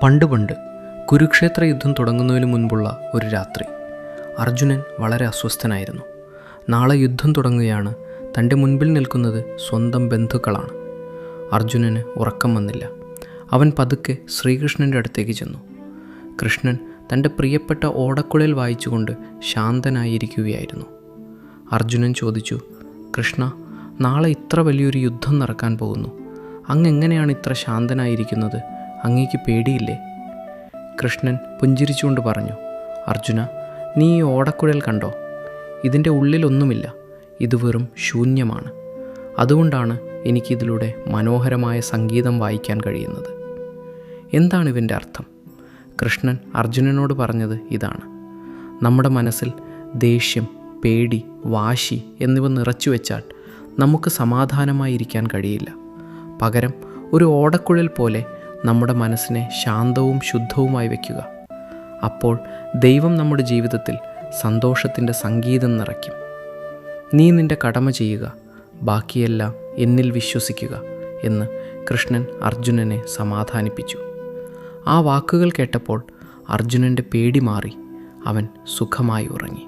പണ്ട് കുരുക്ഷേത്ര യുദ്ധം തുടങ്ങുന്നതിന് മുൻപുള്ള ഒരു രാത്രി അർജുനൻ വളരെ അസ്വസ്ഥനായിരുന്നു. നാളെ യുദ്ധം തുടങ്ങുകയാണ്. തൻ്റെ മുൻപിൽ നിൽക്കുന്നത് സ്വന്തം ബന്ധുക്കളാണ്. അർജുനന് ഉറക്കം വന്നില്ല. അവൻ പതുക്കെ ശ്രീകൃഷ്ണൻ്റെ അടുത്തേക്ക് ചെന്നു. കൃഷ്ണൻ തൻ്റെ പ്രിയപ്പെട്ട ഓടക്കുഴൽ വായിച്ചുകൊണ്ട് ശാന്തനായിരിക്കുകയായിരുന്നു. അർജുനൻ ചോദിച്ചു, കൃഷ്ണ, നാളെ ഇത്ര വലിയൊരു യുദ്ധം നടക്കാൻ പോകുന്നു. അങ്ങെങ്ങനെയാണ് ഇത്ര ശാന്തനായിരിക്കുന്നത്? അങ്ങേക്ക് പേടിയില്ലേ? കൃഷ്ണൻ പുഞ്ചിരിച്ചുകൊണ്ട് പറഞ്ഞു, അർജുന, നീ ഈ ഓടക്കുഴൽ കണ്ടോ? ഇതിൻ്റെ ഉള്ളിലൊന്നുമില്ല. ഇത് വെറും ശൂന്യമാണ്. അതുകൊണ്ടാണ് എനിക്കിതിലൂടെ മനോഹരമായ സംഗീതം വായിക്കാൻ കഴിയുന്നത്. എന്താണ് ഇതിൻ്റെ അർത്ഥം? കൃഷ്ണൻ അർജുനനോട് പറഞ്ഞത് ഇതാണ്: നമ്മുടെ മനസ്സിൽ ദേഷ്യം, പേടി, വാശി എന്നിവ നിറച്ചു വെച്ചാൽ നമുക്ക് സമാധാനമായിരിക്കാൻ കഴിയില്ല. പകരം ഒരു ഓടക്കുഴൽ പോലെ നമ്മുടെ മനസ്സിനെ ശാന്തവും ശുദ്ധവുമായി വയ്ക്കുക. അപ്പോൾ ദൈവം നമ്മുടെ ജീവിതത്തിൽ സന്തോഷത്തിൻ്റെ സംഗീതം നിറയ്ക്കും. നീ നിൻ്റെ കടമ ചെയ്യുക, ബാക്കിയെല്ലാം എന്നിൽ വിശ്വസിക്കുക എന്ന് കൃഷ്ണൻ അർജുനനെ സമാധാനിപ്പിച്ചു. ആ വാക്കുകൾ കേട്ടപ്പോൾ അർജുനൻ്റെ പേടി മാറി. അവൻ സുഖമായി ഉറങ്ങി.